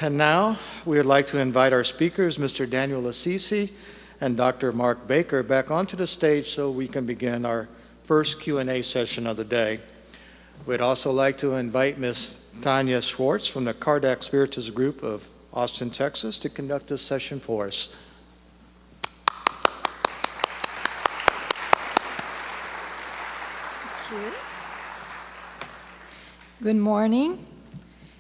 And now we would like to invite our speakers, Mr. Daniel Assisi and Dr. Mark Baker, back onto the stage so we can begin our first Q&A session of the day. We'd also like to invite Ms. Tanya Schwartz from the Kardec Spiritist Group of Austin, Texas, to conduct this session for us. Thank you. Good morning.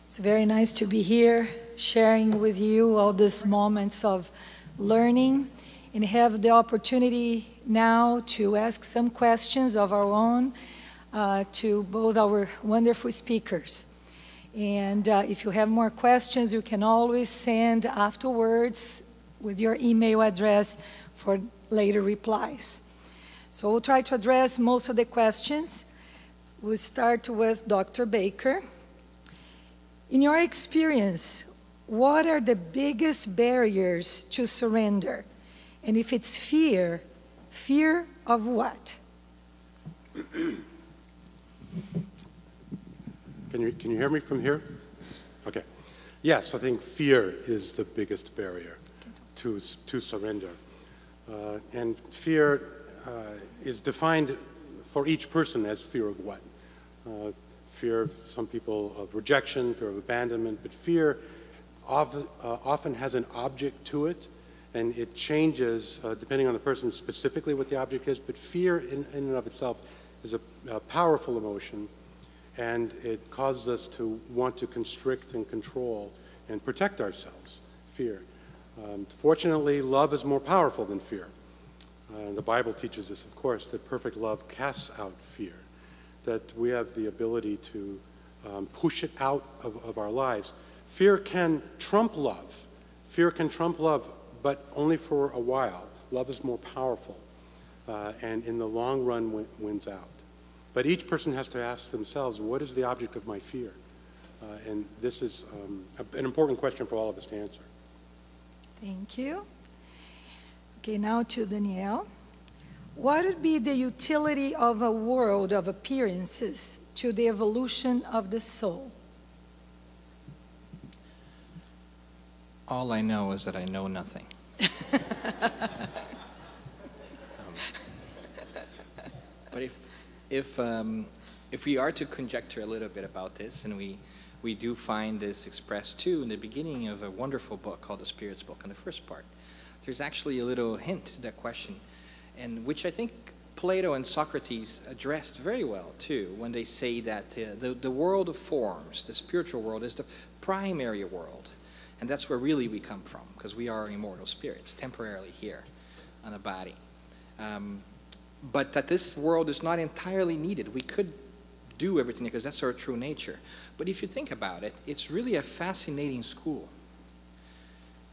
It's very nice to be here sharing with you all these moments of learning and have the opportunity now to ask some questions of our own to both our wonderful speakers. And if you have more questions, you can always send afterwards with your email address for later replies. So we'll try to address most of the questions. We'll start with Dr. Baker. In your experience, what are the biggest barriers to surrender? And if it's fear, fear of what? Can you hear me from here? Okay. Yes, I think fear is the biggest barrier to surrender. And fear is defined for each person as fear of what? Fear, some people, of rejection, fear of abandonment, but fear often has an object to it, and it changes depending on the person specifically what the object is, but fear in and of itself is a powerful emotion, and it causes us to want to constrict and control and protect ourselves, fear. Fortunately, love is more powerful than fear. The Bible teaches us, of course, that perfect love casts out fear, that we have the ability to push it out of our lives. Fear can trump love. Fear can trump love, but only for a while. Love is more powerful, and in the long run wins out. But each person has to ask themselves, what is the object of my fear? And this is an important question for all of us to answer. Thank you. Okay, now to Danielle. What would be the utility of a world of appearances to the evolution of the soul? All I know is that I know nothing. But if we are to conjecture a little bit about this, and we do find this expressed too in the beginning of a wonderful book called The Spirit's Book, in the first part, there's actually a little hint to that question, and which I think Plato and Socrates addressed very well too, when they say that the world of forms, the spiritual world, is the primary world, and that's where really we come from, because we are immortal spirits, temporarily here on a body. But that this world is not entirely needed. We could do everything because that's our true nature. But if you think about it, it's really a fascinating school.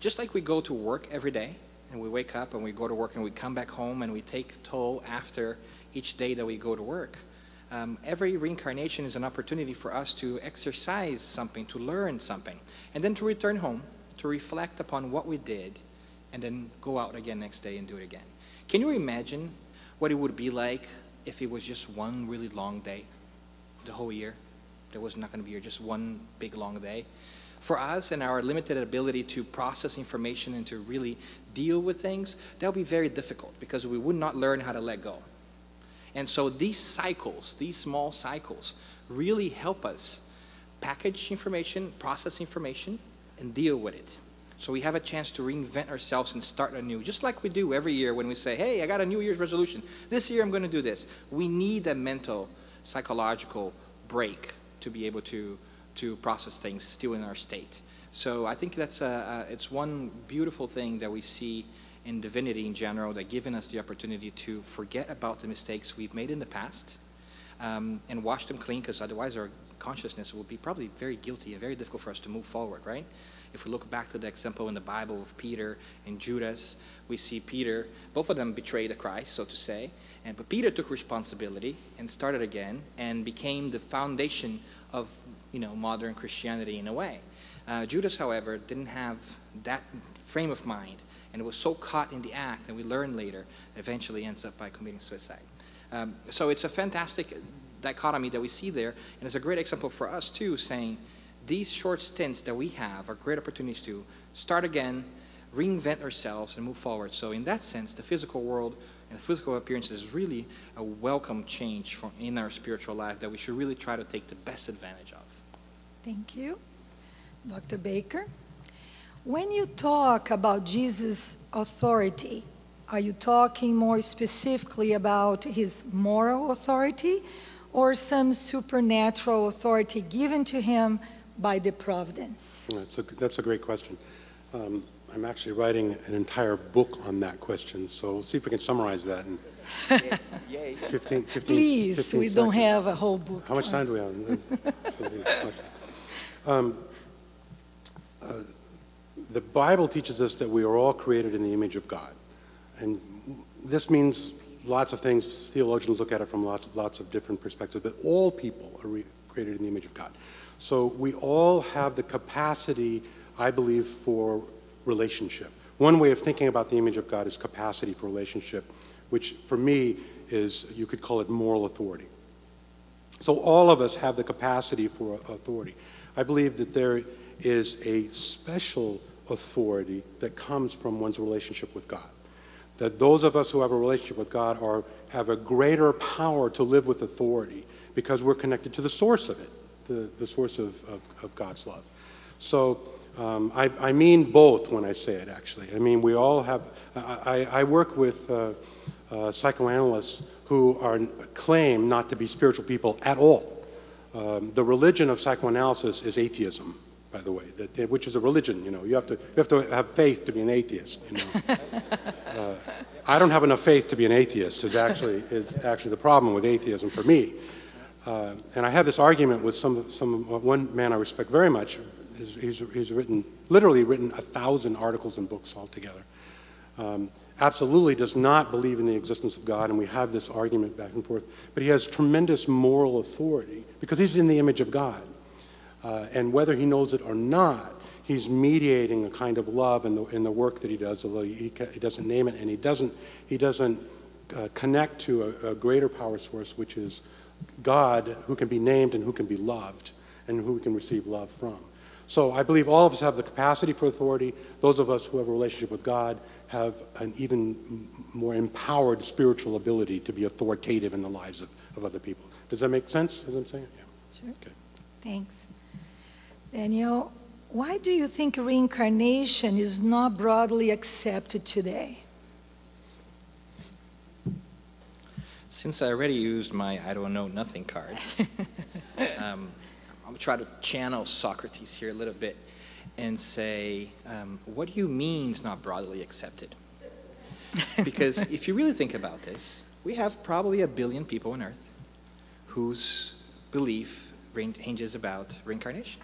Just like we go to work every day, and we wake up and we go to work and we come back home and we take toll after each day that we go to work. Every reincarnation is an opportunity for us to exercise something, to learn something, and then to return home, to reflect upon what we did, and then go out again next day and do it again. Can you imagine what it would be like if it was just one really long day, the whole year? There was not going to be just one big long day. For us and our limited ability to process information and to really deal with things, that would be very difficult because we would not learn how to let go. And so these cycles, these small cycles, really help us package information, process information, and deal with it. So we have a chance to reinvent ourselves and start anew, just like we do every year when we say, hey, I got a New Year's resolution. This year I'm going to do this. We need a mental, psychological break to be able to process things still in our state. So I think that's it's one beautiful thing that we see in divinity in general, that giving us the opportunity to forget about the mistakes we've made in the past and wash them clean, because otherwise our consciousness will be probably very guilty and very difficult for us to move forward, right? If we look back to the example in the Bible of Peter and Judas, we see Peter, both of them betrayed Christ, so to say, but Peter took responsibility and started again and became the foundation of modern Christianity in a way. Judas, however, didn't have that frame of mind and was so caught in the act, and we learn later, eventually ends up by committing suicide. So it's a fantastic dichotomy that we see there, and it's a great example for us too, saying these short stints that we have are great opportunities to start again, reinvent ourselves, and move forward. So in that sense, the physical world and physical appearance is really a welcome change in our spiritual life that we should really try to take the best advantage of. Thank you. Dr. Baker, when you talk about Jesus' authority, are you talking more specifically about his moral authority or some supernatural authority given to him by the providence? That's a great question. I'm actually writing an entire book on that question, so we'll see if we can summarize that in 15 Please, 15 we don't seconds. have a whole book. How much time do we have? The Bible teaches us that we are all created in the image of God. And this means lots of things. Theologians look at it from lots of different perspectives, but all people are created in the image of God. So we all have the capacity, I believe, for relationship. One way of thinking about the image of God is capacity for relationship, which for me is, you could call it moral authority. So all of us have the capacity for authority. I believe that there is a special authority that comes from one's relationship with God. That those of us who have a relationship with God have a greater power to live with authority because we're connected to the source of it, the source of God's love. So I mean both when I say it, actually. I mean, we all have, I work with psychoanalysts who claim not to be spiritual people at all. The religion of psychoanalysis is atheism, by the way, which is a religion. You know, you have to have faith to be an atheist. You know, I don't have enough faith to be an atheist. Is actually the problem with atheism for me. And I have this argument with one man I respect very much. He's literally written 1,000 articles and books altogether. Absolutely does not believe in the existence of God, and we have this argument back and forth. But he has tremendous moral authority because he's in the image of God. And whether he knows it or not, he's mediating a kind of love in the work that he does, although he doesn't name it, and he doesn't connect to a greater power source, which is God, who can be named and who can be loved, and who we can receive love from. So I believe all of us have the capacity for authority. Those of us who have a relationship with God have an even more empowered spiritual ability to be authoritative in the lives of other people. Does that make sense, as I'm saying? Yeah. Sure. Okay. Thanks. Daniel, why do you think reincarnation is not broadly accepted today? Since I already used my I don't know nothing card, I'm going to try to channel Socrates here a little bit and say, what do you mean it's not broadly accepted? Because if you really think about this, we have probably 1 billion people on Earth whose belief hinges about reincarnation.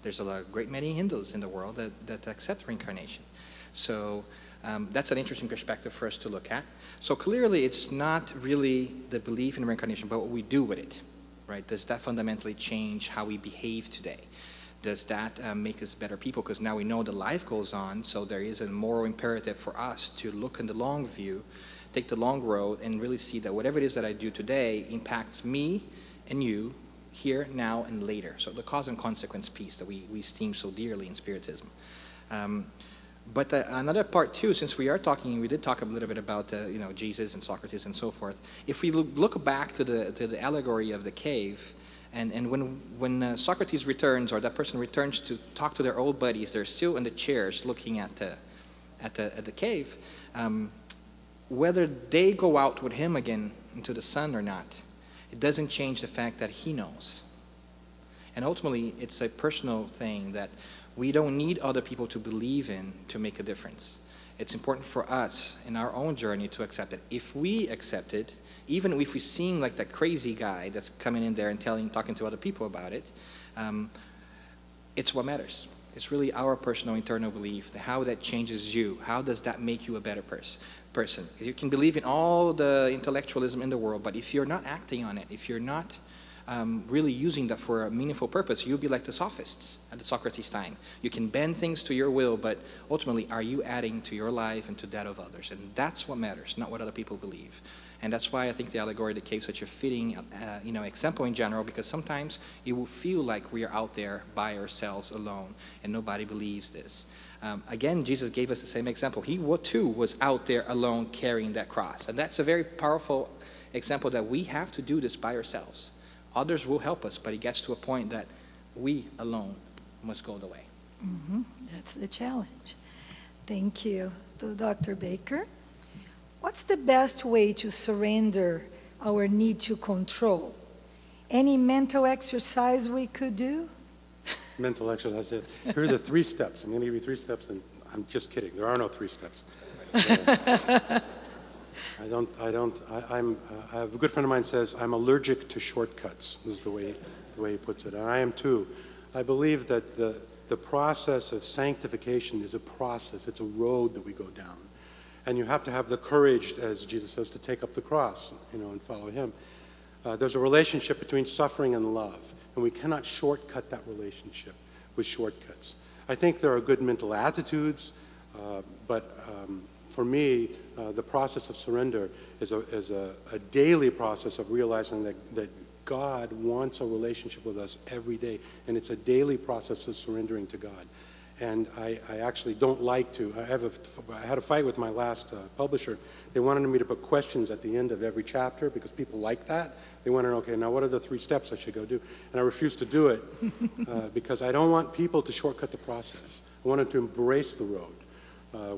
There's a great many Hindus in the world that accept reincarnation. So that's an interesting perspective for us to look at. So clearly it's not really the belief in reincarnation, but what we do with it, right? Does that fundamentally change how we behave today? Does that make us better people? Because now we know that life goes on, so there is a moral imperative for us to look in the long view, take the long road, and really see that whatever it is that I do today impacts me and you here, now, and later. So the cause and consequence piece that we esteem so dearly in Spiritism. But another part too, since we did talk a little bit about Jesus and Socrates and so forth. If we look back to the allegory of the cave, and when Socrates returns, or that person returns to talk to their old buddies, they're still in the chairs looking at the cave. Whether they go out with him again into the sun or not, it doesn't change the fact that he knows. And ultimately, it's a personal thing that we don't need other people to believe in to make a difference. It's important for us in our own journey to accept it. If we accept it, even if we seem like that crazy guy that's coming in there and talking to other people about it, it's what matters. It's really our personal internal belief, how that changes you. How does that make you a better person? You can believe in all the intellectualism in the world, but if you're not acting on it, if you're not really using that for a meaningful purpose, you'll be like the sophists at the Socrates time. You can bend things to your will, but ultimately, are you adding to your life and to that of others? And that's what matters, not what other people believe. And that's why I think the allegory of the cave is such a fitting example in general, because sometimes it will feel like we are out there by ourselves alone, and nobody believes this. Again, Jesus gave us the same example. He too was out there alone carrying that cross. And that's a very powerful example that we have to do this by ourselves. Others will help us, but it gets to a point that we alone must go the way. Mm-hmm. That's the challenge. Thank you to Dr. Baker. What's the best way to surrender our need to control? Any mental exercise we could do? Mental exercise. Here are the 3 steps. I'm going to give you 3 steps, and I'm just kidding. There are no 3 steps. I have a good friend of mine says, I'm allergic to shortcuts, is the way he puts it. And I am too. I believe that the process of sanctification is a process. It's a road that we go down. And you have to have the courage, as Jesus says, to take up the cross, and follow him. There's a relationship between suffering and love, and we cannot shortcut that relationship with shortcuts. I think there are good mental attitudes, but for me, the process of surrender is a daily process of realizing that God wants a relationship with us every day, and it's a daily process of surrendering to God. And I actually don't like to. I had a fight with my last publisher. They wanted me to put questions at the end of every chapter because people like that. They wanted to know, okay, now what are the 3 steps I should go do? And I refused to do it because I don't want people to shortcut the process. I wanted to embrace the road.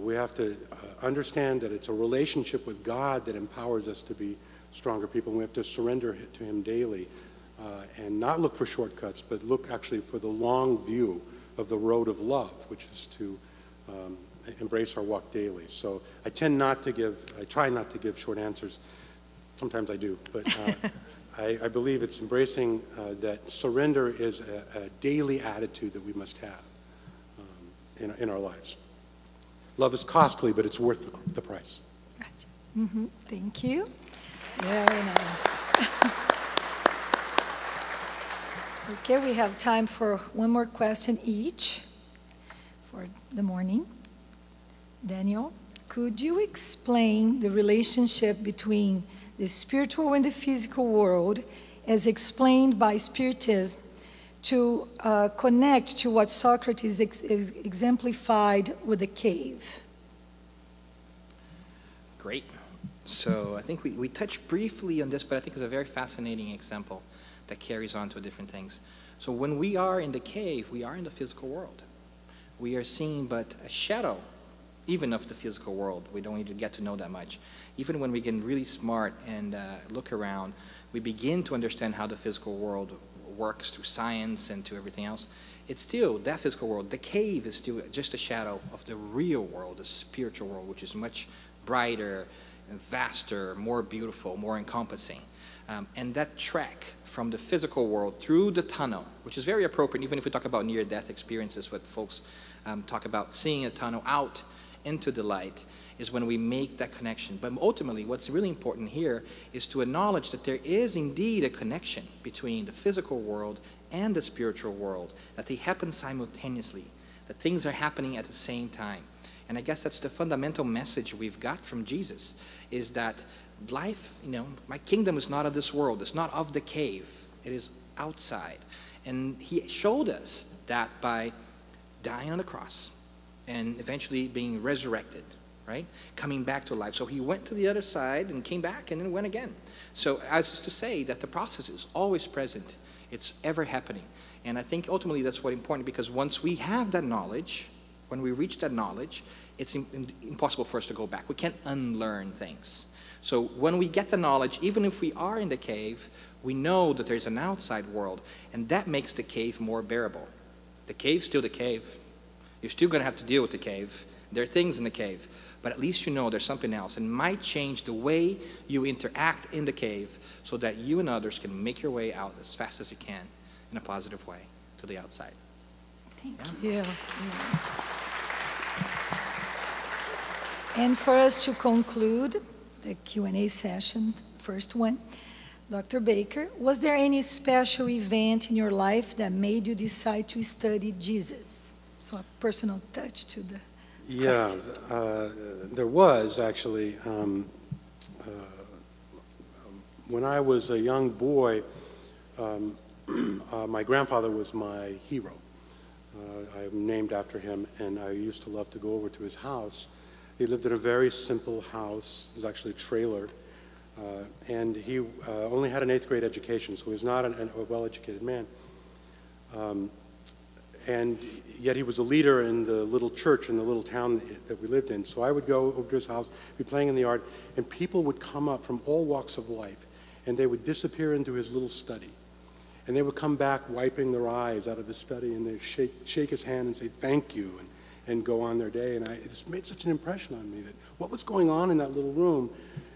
We have to understand that it's a relationship with God that empowers us to be stronger people. And we have to surrender to him daily and not look for shortcuts, but look actually for the long view of the road of love, which is to embrace our walk daily. So I try not to give short answers. Sometimes I do, but I believe it's embracing that surrender is a daily attitude that we must have in our lives. Love is costly, but it's worth the price. Gotcha. Mm-hmm. Thank you. Very nice. Okay, we have time for one more question each for the morning. Daniel, could you explain the relationship between the spiritual and the physical world as explained by Spiritism to connect to what Socrates exemplified with the cave? Great. So I think we touched briefly on this, but I think it's a very fascinating example that carries on to different things. So when we are in the cave, we are in the physical world. We are seeing but a shadow, even of the physical world. We don't need to get to know that much. Even when we get really smart and look around, we begin to understand how the physical world works through science and to everything else. It's still that physical world. The cave is still just a shadow of the real world, the spiritual world, which is much brighter and vaster, more beautiful, more encompassing. And that trek from the physical world through the tunnel, which is very appropriate, even if we talk about near-death experiences, what folks talk about seeing a tunnel out into the light, is when we make that connection. But ultimately, what's really important here is to acknowledge that there is indeed a connection between the physical world and the spiritual world, that they happen simultaneously, that things are happening at the same time. And I guess that's the fundamental message we've got from Jesus, is that life, my kingdom is not of this world. It's not of the cave. It is outside. And he showed us that by dying on the cross and eventually being resurrected, right? Coming back to life. So he went to the other side and came back and then went again. So as is to say that the process is always present. It's ever happening. And I think ultimately that's what's important, because once we have that knowledge, when we reach that knowledge, it's impossible for us to go back. We can't unlearn things. So when we get the knowledge, even if we are in the cave, we know that there's an outside world, and that makes the cave more bearable. The cave's still the cave. You're still going to have to deal with the cave. There are things in the cave, but at least you know there's something else, and might change the way you interact in the cave so that you and others can make your way out as fast as you can in a positive way to the outside. Thank you. And for us to conclude the Q&A session, first one, Dr. Baker, was there any special event in your life that made you decide to study Jesus? So a personal touch to the Yeah, there was actually. When I was a young boy, my grandfather was my hero. I'm named after him, and I used to love to go over to his house. He lived in a very simple house. It was actually a trailer, and he only had an 8th grade education, so he was not a well-educated man. And yet he was a leader in the little church in the little town that we lived in. So I would go over to his house, be playing in the yard, and people would come up from all walks of life, and they would disappear into his little study. And they would come back wiping their eyes out of the study, and they'd shake his hand and say, "Thank you," and go on their day. And it just made such an impression on me that what was going on in that little room.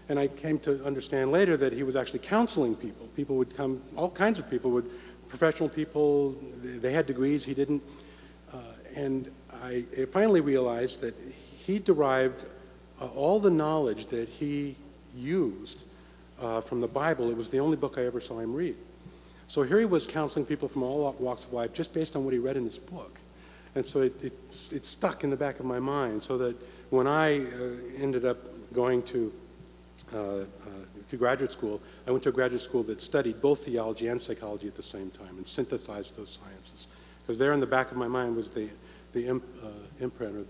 And I came to understand later that he was actually counseling people. People would come, all kinds of people would, professional people, they had degrees, he didn't. And I finally realized that he derived all the knowledge that he used from the Bible. It was the only book I ever saw him read. So here he was counseling people from all walks of life just based on what he read in this book. And so it stuck in the back of my mind, so that when I ended up going to graduate school, I went to a graduate school that studied both theology and psychology at the same time and synthesized those sciences. Because there in the back of my mind was the imprint or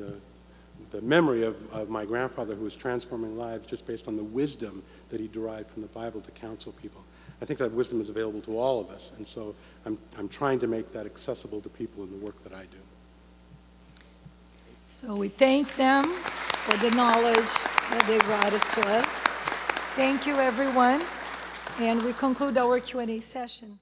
the memory of my grandfather, who was transforming lives just based on the wisdom that he derived from the Bible to counsel people. I think that wisdom is available to all of us, and so I'm trying to make that accessible to people in the work that I do. So we thank them for the knowledge that they brought us to us. Thank you, everyone. And we conclude our Q&A session.